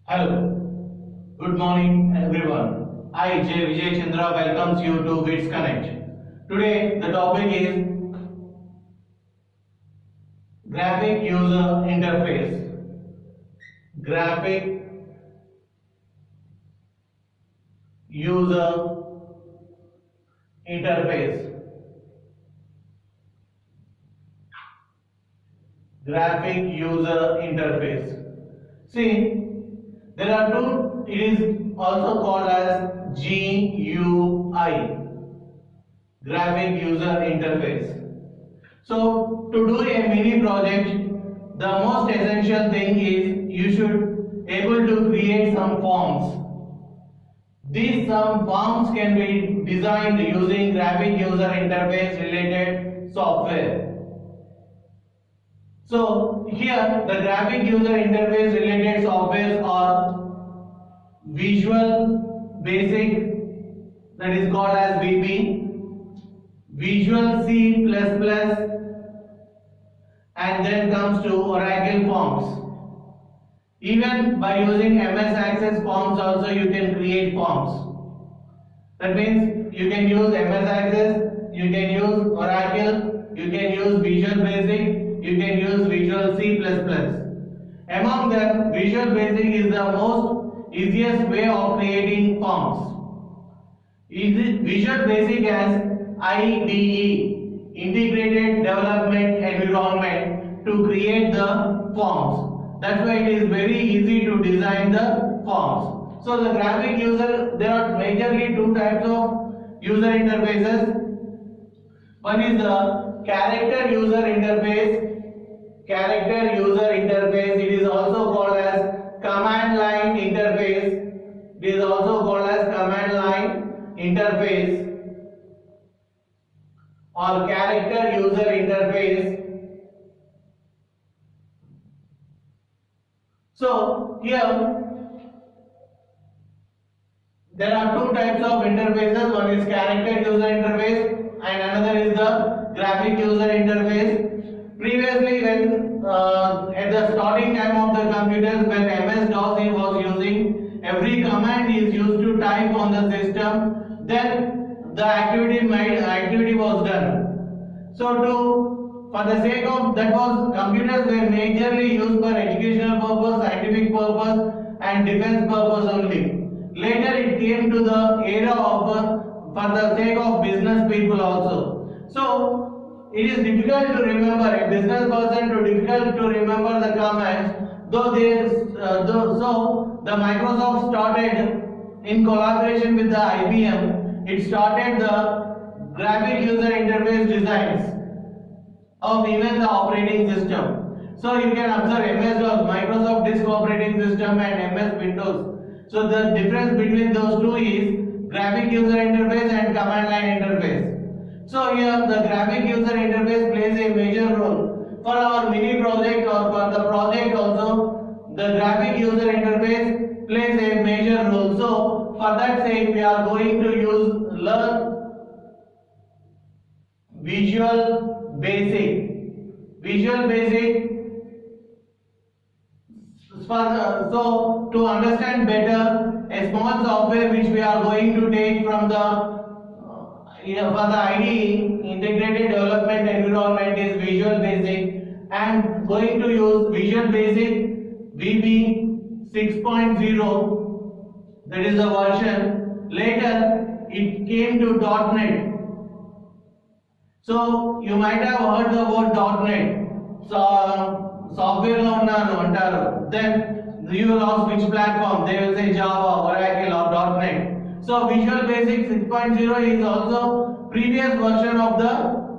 Hello, good morning everyone. I, J. Vijay Chandra, welcomes you to WITS Connect. Today the topic is graphic user interface. Graphic user interface. Graphic user interface. See, there are two, it is also called as GUI, graphic user interface. So to do a mini project, the most essential thing is you should able to create some forms. These some forms can be designed using graphic user interface related software. So here the graphic user interface related softwares are Visual Basic, that is called as VB, Visual C++, and then comes to Oracle Forms. Even by using MS Access Forms also you can create forms. That means you can use MS Access, you can use Oracle, you can use Visual Basic, you can use Visual C++. Among them, Visual Basic is the most easiest way of creating forms. Visual Basic has IDE, Integrated Development Environment, to create the forms. That's why it is very easy to design the forms. So the graphic user, there are majorly two types of user interfaces. One is the character user interface. Character user interface, it is also called as command line interface. It is also called as command line interface or character user interface. So here there are two types of interfaces. One is character user interface and another is the graphic user interface. Previously, when at the starting time of the computers, when MS-DOS was using, every command is used to type on the system, then the activity was done. So for the sake of that, computers were majorly used for educational purpose, scientific purpose and defense purpose only. Later it came to the era of for the sake of business people also. So it is difficult to remember, a business person difficult to remember the commands, so the Microsoft started in collaboration with the IBM, it started the graphic user interface designs of even the operating system. So you can observe MS-DOS, Microsoft Disk Operating System, and MS Windows. So the difference between those two is graphic user interface and command line interface. So here the graphic user interface plays a major role. For our mini project or for the project also, the graphic user interface plays a major role. So for that sake we are going to learn Visual Basic. Visual Basic. So to understand better, a small software which we are going to take from the for the IDE, Integrated Development Environment, is Visual Basic. I am going to use Visual Basic VB 6.0, that is the version. Later it came to .NET. So you might have heard the word .NET. So software lo unnanu antaru. Then you will ask which platform. They will say Java, Oracle or .NET. So Visual Basic 6.0 is also previous version of the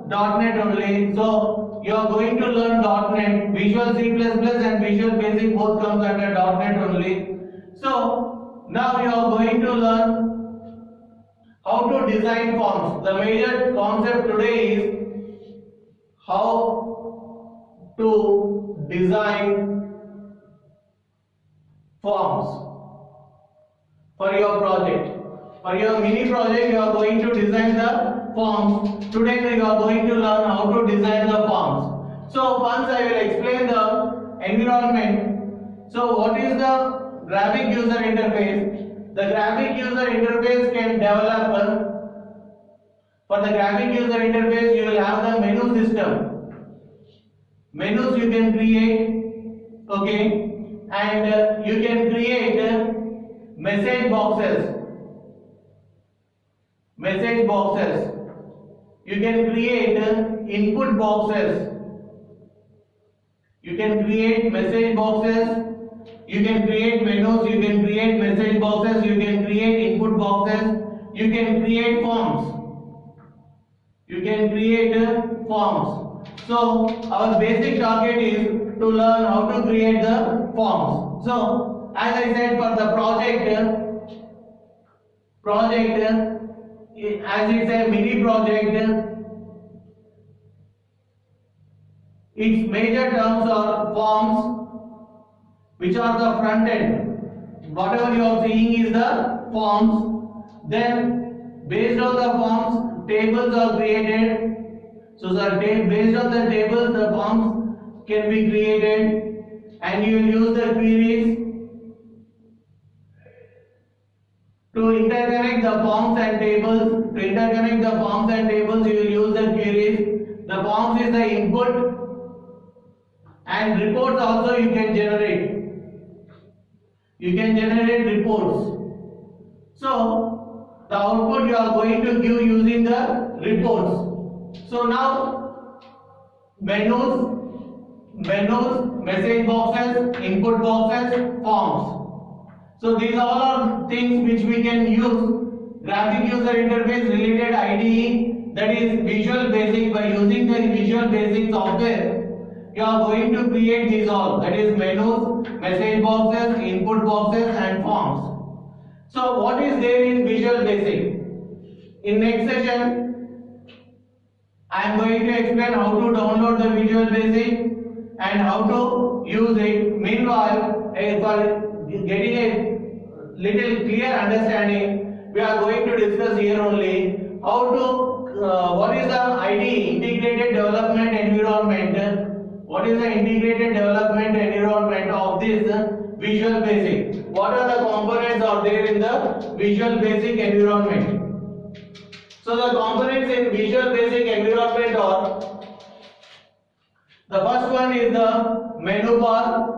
.NET only. So you are going to learn .NET, Visual C++ and Visual Basic both comes under .NET only. So now you are going to learn how to design forms. The major concept today is how to design forms for your project. For your mini project, you are going to design the forms. Today you are going to learn how to design the forms. So once I will explain the environment. So what is the graphic user interface. The graphic user interface can develop. For the graphic user interface, you will have the menu system. Menus you can create, okay, and you can create message boxes. Message boxes. You can create input boxes. You can create message boxes. You can create menus. You can create message boxes. You can create input boxes. You can create forms. You can create forms. So our basic target is to learn how to create the forms. So as I said, for the project, as it's a mini project, its major terms are forms, which are the front end. Whatever you are seeing is the forms. Then based on the forms, tables are created. So based on the tables, the forms can be created, and you will use the queries to interconnect the forms and tables. To interconnect the forms and tables, you will use the queries. The forms is the input, and reports also you can generate. You can generate reports. So the output you are going to give using the reports. So now menus, message boxes, input boxes, forms. So these all are things which we can use. Graphic user interface related IDE, that is Visual Basic. By using the Visual Basic software, you are going to create these all, that is menus, message boxes, input boxes and forms. So what is there in Visual Basic? In next session, I am going to explain how to download the Visual Basic and how to use it. Meanwhile, for getting a little clear understanding, we are going to discuss here only how to, what is the IDE, Integrated Development Environment. What is the integrated development environment of this Visual Basic? What are the components are there in the Visual Basic environment? So the components in Visual Basic environment are, the first one is the menu bar.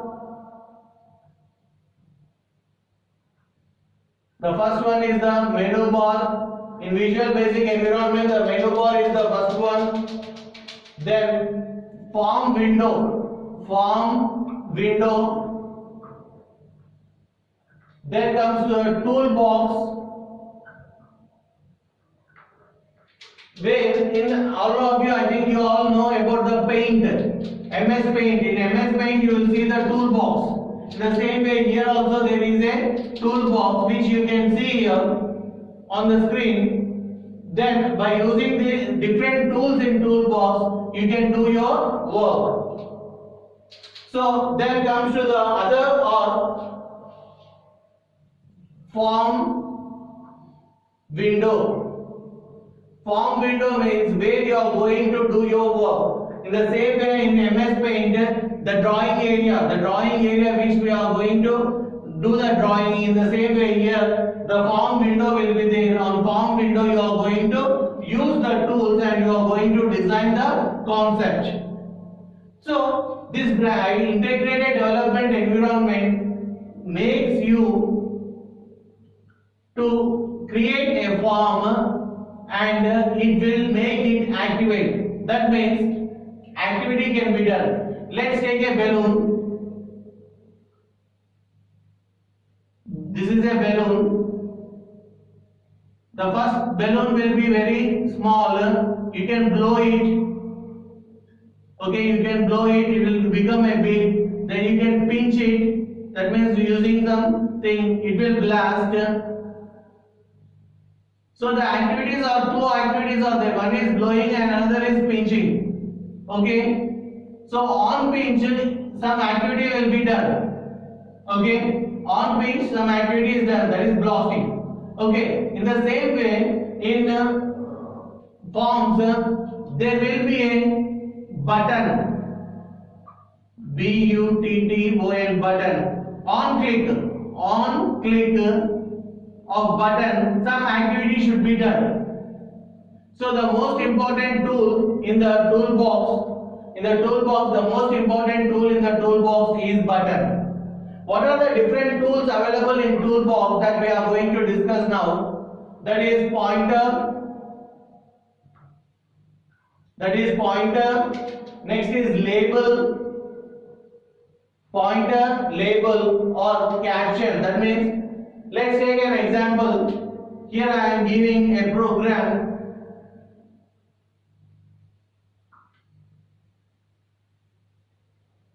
The first one is the menu bar. In Visual Basic environment, the menu bar is the first one. Then form window. Then comes the toolbox, where in all of you, I think you all know about the Paint, MS Paint. In MS Paint you will see the toolbox. In the same way here also there is a toolbox which you can see here on the screen. Then by using the different tools in toolbox, you can do your work. So then comes to the other or form window. Form window means where you are going to do your work. In the same way in MS Paint, the drawing area which we are going to do the drawing, in the same way here the form window will be there. On form window you are going to use the tools and you are going to design the concept. So this integrated development environment makes you to create a form and it will make it activate. That means activity can be done. Let's take a balloon. This is a balloon. The first balloon will be very small. You can blow it. Okay, you can blow it. It will become a big. Then you can pinch it. That means using something, it will blast. So the activities are two activities are there. One is blowing and another is pinching. Okay. So on pinch, some activity will be done. Okay. On pinch, some activity is done. That is blasting. Okay. In the same way, in forms, there will be a button. BUTTON button. On click. on click of button some activity should be done. So the most important tool in the toolbox, the most important tool in the toolbox is button. What are the different tools available in toolbox that we are going to discuss now? That is pointer. Next is label. Pointer, label or caption. That means, let's take an example. Here I am giving a program.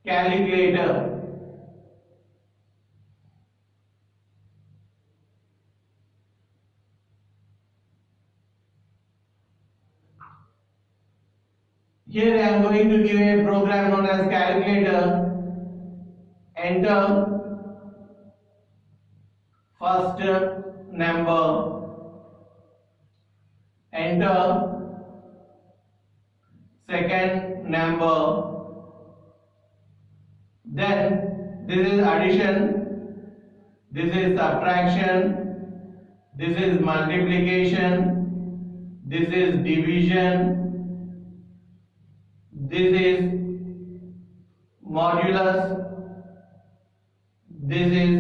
Calculator. Here I am going to give a program known as calculator. Enter first number. Enter second number. Then this is addition, this is subtraction, this is multiplication, this is division, this is modulus, this is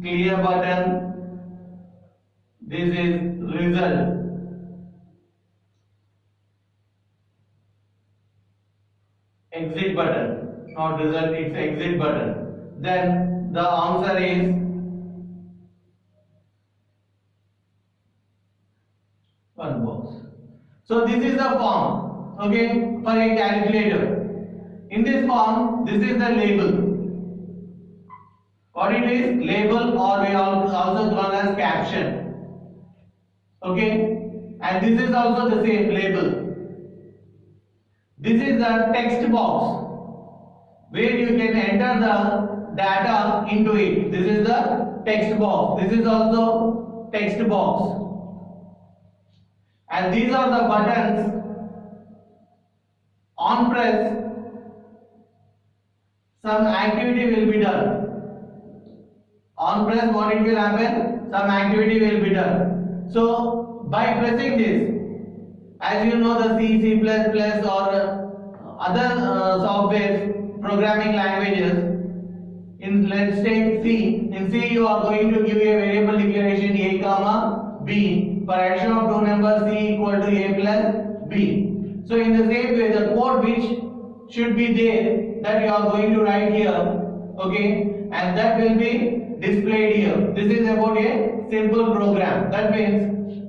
clear button, this is result. Exit button, not result, it's exit button. Then the answer is one box. So this is the form, okay, for a calculator. In this form, this is the label. What it is? Label, or we also call as caption. Okay, and this is also the same label. This is the text box where you can enter the data into it. This is the text box. This is also text box. And these are the buttons. On press, some activity will be done. On press, what it will happen? Some activity will be done. So by pressing this, as you know, the C, C++ or other software programming languages, in let's take C. In C, you are going to give a variable declaration a comma b for addition of two numbers c equal to a plus b. So in the same way, the code which should be there that you are going to write here, okay, and that will be displayed here. This is about a simple program. That means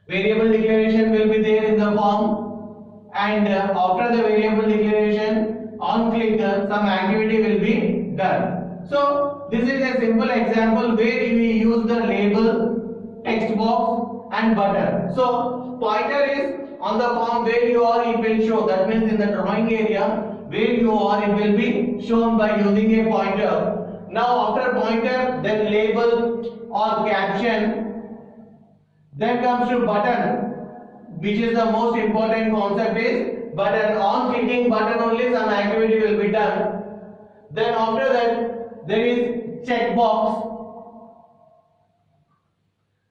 variable declaration will be there in the form, and after the variable declaration, on click some activity will be done. So this is a simple example where we use the label, text box and button. So pointer is on the form where you are, it will show. That means in the drawing area where you are, it will be shown by using a pointer. Now after pointer, then label or caption. Then comes to button, which is the most important concept is button. On clicking button only some activity will be done. Then after that there is checkbox,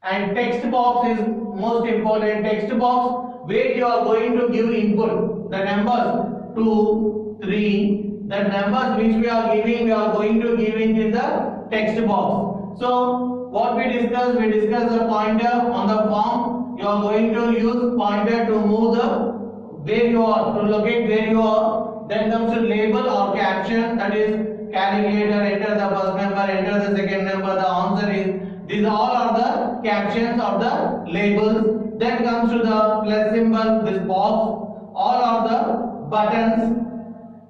and text box is most important. Text box where you are going to give input, the numbers 2, 3, the numbers which we are giving, we are going to give it in the text box. So what we discussed the pointer on the form. You are going to use pointer to move the where you are, to locate where you are. Then comes to label or caption, that is calculator, enter the first number, enter the second number, the answer is. These all are the captions or the labels. Then comes to the plus symbol, this box, all are the buttons,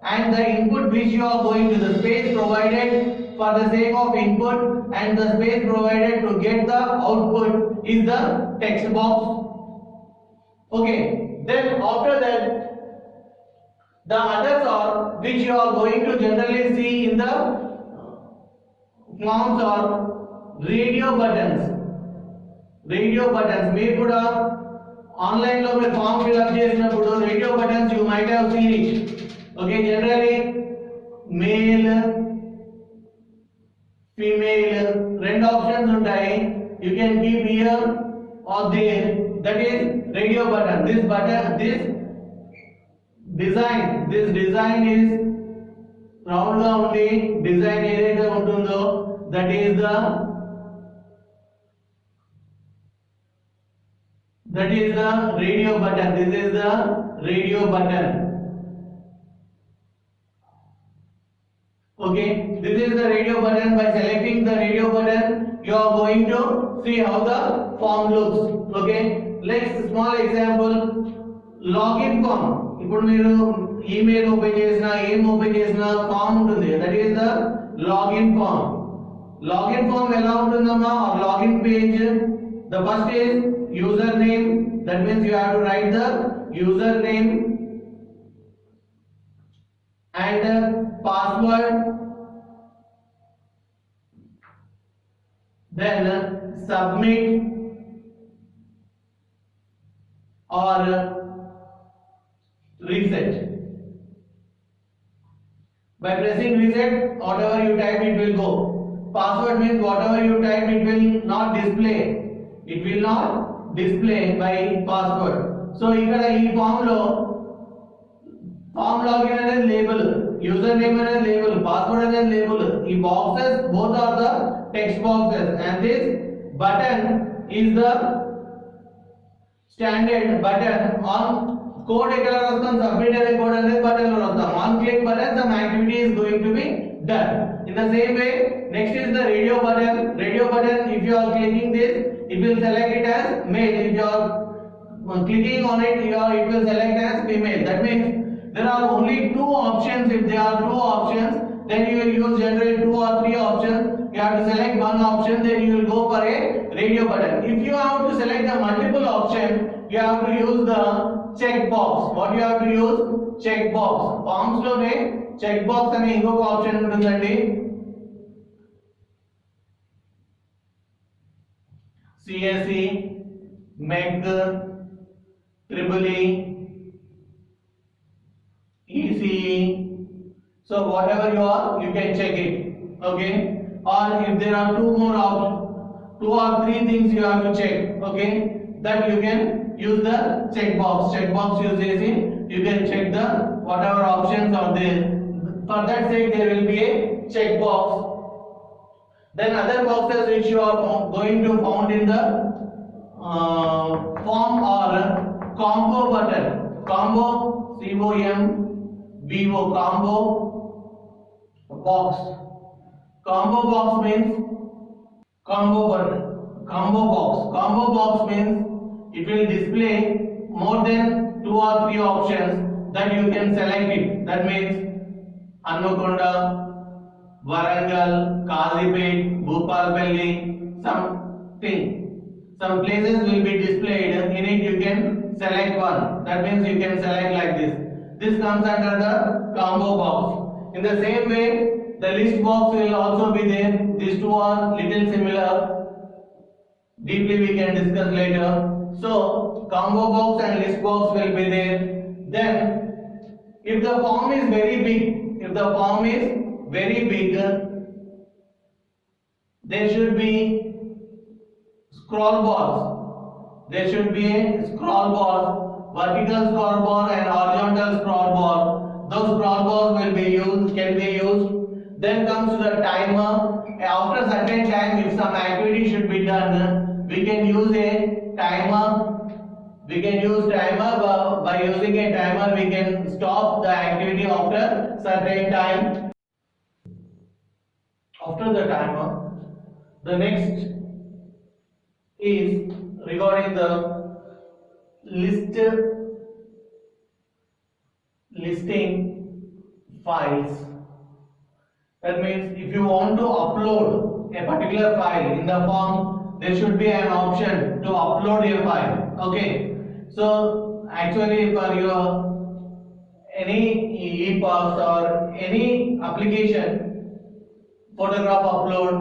and the input which you are going to, the space provided for the sake of input and the space provided to get the output is the text box. Okay, then after that the others are which you are going to generally see in the forms are radio buttons. Radio buttons మీరు కూడా online లో మీరు form fill up చేసినప్పుడు radio buttons you might have seen it. Okay, generally male, female రెండు options ఉంటాయి. You can keep here or there. That is radio button. This design is round గా ఉండి design ఏదైతే ఉంటుందో that is the radio button. This is the radio button. Okay, this is the radio button. By selecting the radio button, you are going to see how the form looks. Okay, let's small example. Login form. ఇప్పుడు మీరు email open చేసినా ఏం open చేసినా form ఉంటుంది. That is the login form. Login form ఎలా ఉంటుందమ్మా? Login page. The first is username. That means you have to write the username and password. Then submit or reset. By pressing reset, whatever you type it will go. Password means whatever you type it will not display. It will not display by password. So ఇక్కడ ఈ form లో form login అనేది label, user name అనేది label, password అనేది label. ఈ boxes both are the text boxes and this button is the standard button. On code ఎక్కడ రాస్తాం? Submit అనే కోడ్ అనేది బటన్ లో రాస్తాం. On click button some activity is going to be done. In the same way, next is the radio button. Radio button, if you are clicking this, it will select it as male. If you are clicking on it, it will select as female. That means there are only two options. If there are two options, then you will use generally two or three options. You have to select one option, then you will go for a radio button. If you have to select the multiple option, you have to use the check box. What you have to use? Check box. Forms లోనే check box అనే ఇంకొక option ఉంటుందండి. CSE, MEC, EEE, ECE. So whatever you are, you can check it. Okay. Or if there are two or three things you have to check. Okay. That you can use the checkbox. Checkbox uses it. You can check the whatever options are there. For that sake, there will be a checkbox. Then other boxes which you are going to found in the form or combo button. Combo, COMBO, combo box. Combo box means combo button. Combo box. Combo box means it will display more than two or three options that you can select it. That means Annakonda, Warangal, Kazipet, Bhupalpalli, something. Some places will be displayed. In it you can select one. That means you can select like this. This comes under the combo box. In the same way, the list box will also be there. These two are little similar. Deeply we can discuss later. So combo box and list box will be there. Then if the form is very big, there should be scroll bars. There should be a scroll bar, vertical scroll bar and horizontal scroll bar. Those scroll bars can be used. Then comes the timer. After certain time, if some activity should be done, we can use a timer. We can use timer. By using a timer, we can stop the activity after certain time. After the timer, the next is regarding the listing files. That means if you want to upload a particular file in the form, there should be an option to upload a file. Okay. So actually for your any EPUBs or any application, photograph upload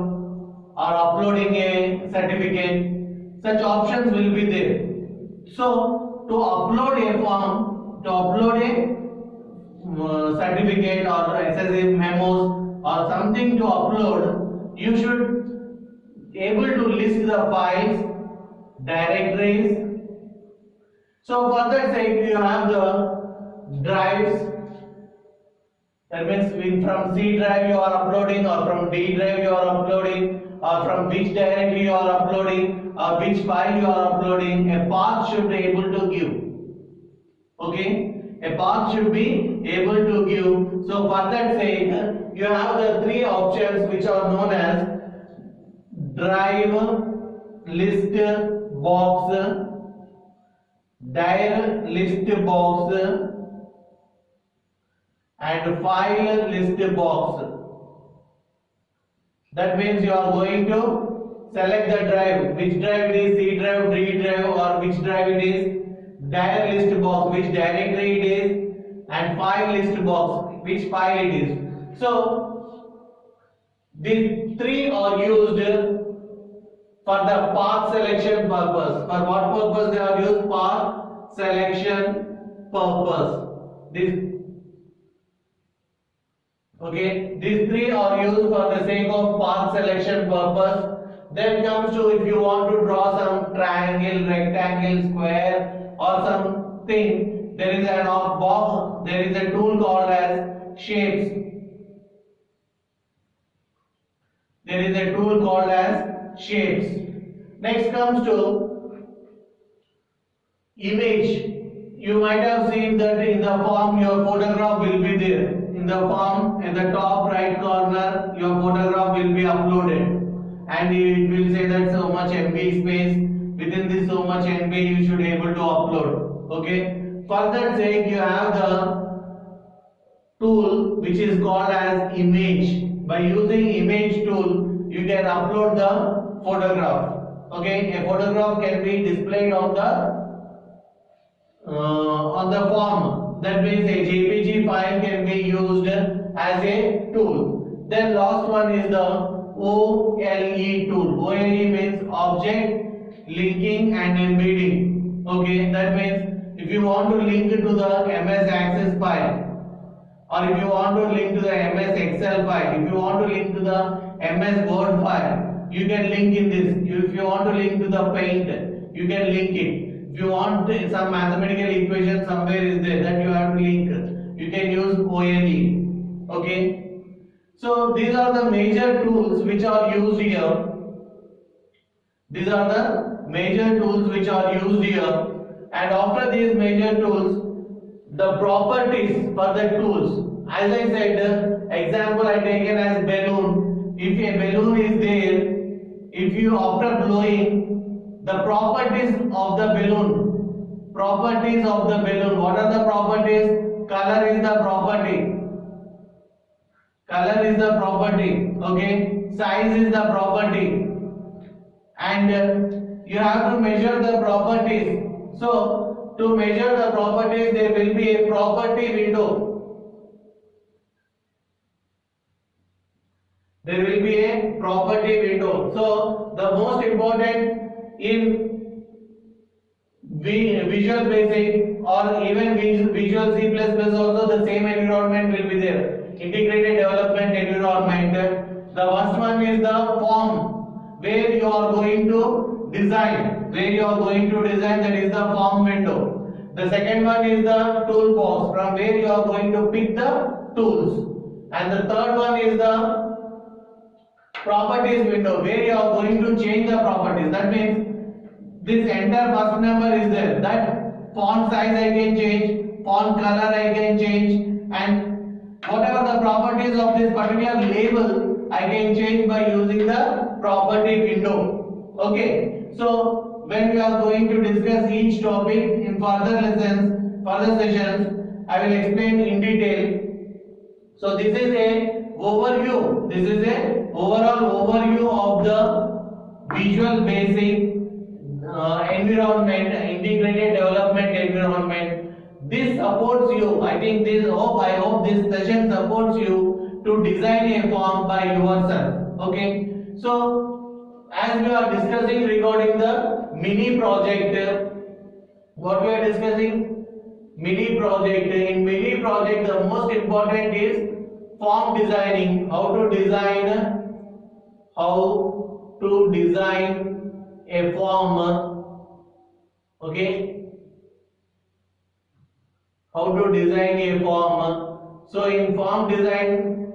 or uploading a certificate, such options will be there. So to upload a form, to upload a certificate or SSA memos or something to upload, you should able to list the files, directories. So for that sake you have the drives. That means from C drive you are uploading, or from D drive you are uploading, or from which directory you are uploading, or which file you are uploading. A path should be able to give. Okay, a path should be able to give. So for that sake, you have the three options which are known as drive list box, dir list box, and file list box. That means you are going to select the drive, which drive it is, C drive, D drive, or which drive it is, dir list box, which directory it is, and file list box, which file it is. So these three are used for the path selection purpose. For what purpose they are used? Path selection purpose. These three are used for the sake of path selection purpose. Then comes to if you want to draw some triangle, rectangle, square, or something, there is an box, there is a tool called as shapes. There is a tool called as shapes. Next comes to image. You might have seen that in the form your photograph will be there. In the form, in the top right corner, your photograph will be uploaded, and it will say that so much MB space. Within this so much MB you should be able to upload. Okay. For that sake, you have the tool which is called as image. By using image tool, you can upload the photograph. Okay, a photograph can be displayed on the form. That means a JPG file can be used as a tool. Then last one is the OLE tool. OLE means object linking and embedding. Okay, that means if you want to link to the MS Access file, or if you want to link to the MS Excel file, if you want to link to the MS Word file, you can link in this. If you want to link to the Paint, you can link it. If you want some mathematical equation somewhere is there that you have to link, you can use OLE. Okay. So these are the major tools which are used here. These are the major tools which are used here. And after these major tools, the properties for the tools. As I said, example I taken as balloon. If a balloon is there, if you after blowing, the properties of the balloon. Properties of the balloon. What are the properties? Color is the property. Color is the property. Okay. Size is the property. And you have to measure the properties. So to measure the properties, there will be a property window. There will be a property window. So the most important in Visual Basic or even Visual C++ also the same environment will be there. Integrated development environment. The first one is the form where you are going to design. That is the form window. The second one is the toolbox from where you are going to pick the tools. And the third one is the properties window where you are going to change the properties. That means this entire first number is there. That font size I can change, font color I can change, and whatever the properties of this particular label I can change by using the property window. Okay. So when we are going to discuss each topic in further lessons, further sessions, I will explain in detail. So this is a overview. This is a overall overview of the Visual Basic environment, integrated development environment. This supports you. I hope this session supports you to design a form by yourself. Okay. So as we are discussing regarding the mini project, what we are discussing? Mini project. In mini project, the most important is form designing. How how to design a form. Okay, how to design a form. So in form design,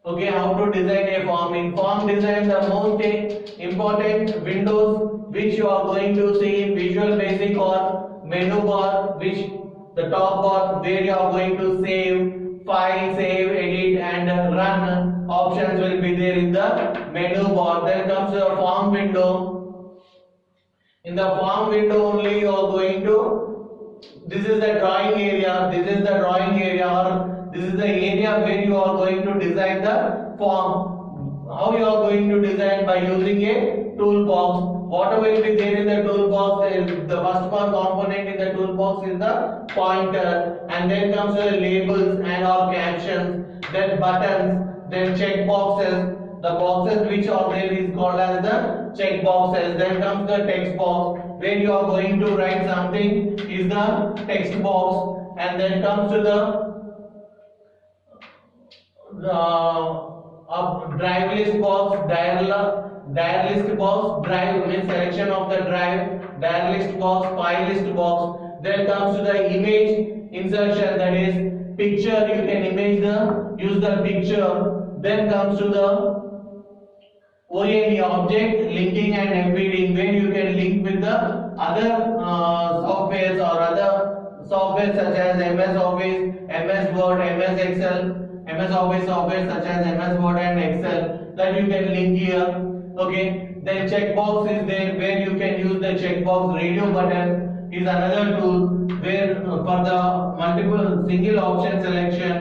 okay, how to design a form. In form design, the most important windows which you are going to see in Visual Basic or menu bar, which the top bar where you are going to save, file, save, edit and run options will be there in the menu bar. Then comes the form window. In the form window only you are going to, this is the drawing area, this is the drawing area, or this is the area where you are going to design the form. How you are going to design? By using a toolbox. What will be there in the toolbox? The first one component in the toolbox is the pointer, and then comes the labels and or captions, then buttons, then check boxes. The boxes which are there is called as the check boxes. Then comes the text box where you are going to write something is the text box, and then comes to the drive list box, dial list box, drive means selection of the drive, dial list box, file list box. Then comes to the image insertion, that is picture. You can use the picture. Then comes to the OAD, object linking and embedding, where you can link with the other softwares or other software such as MS Office, MS Word, MS Excel, MS Office software such as MS Word and Excel, that you can link here. Okay, then checkbox is there where you can use the checkbox. Radio button is another tool where for the multiple single option selection,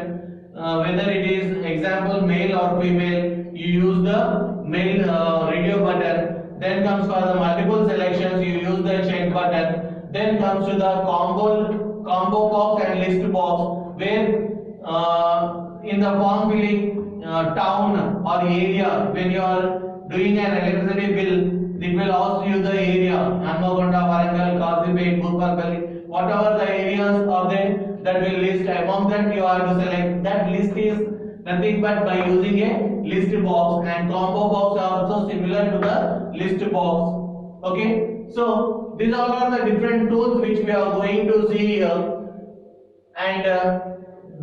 whether it is example male or female, you use the male radio button. Then comes for the multiple selections, you use the check button. Then comes to the combo box and list box, where in the form filling town or area, when you are doing an electricity bill, it will ask you the area, Hanmakonda, Warangal, Kazipet, Bhupalpalli, whatever the areas are there, that will list. Among that you have to select. That list is nothing but by using a list box, and combo box are also similar to the list box. Okay, so these all are the different tools which we are going to see here, and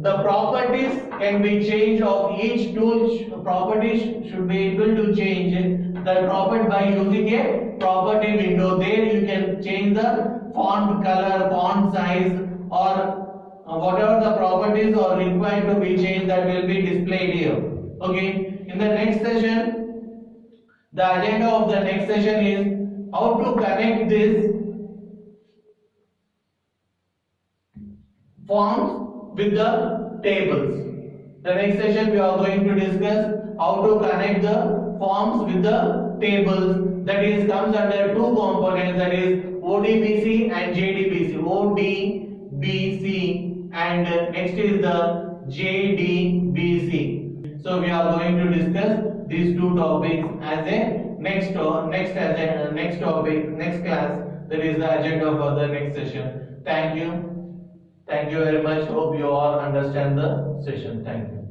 the properties can be changed of each tool. Properties should be able to change the property by using a property window. There you can change the font color, font size, or whatever the properties are required to be changed, that will be displayed here. Okay, in the next session, the agenda of the next session is how to connect this forms with the tables. The next session we are going to discuss how to connect the forms with the tables. That is comes under two components, that is ODBC and JDBC. ODBC and next is the JDBC. So we are going to discuss these two topics as a next topic, next class. That is the agenda for the next session. Thank you. Thank you very much. Hope you all understand the session. Thank you.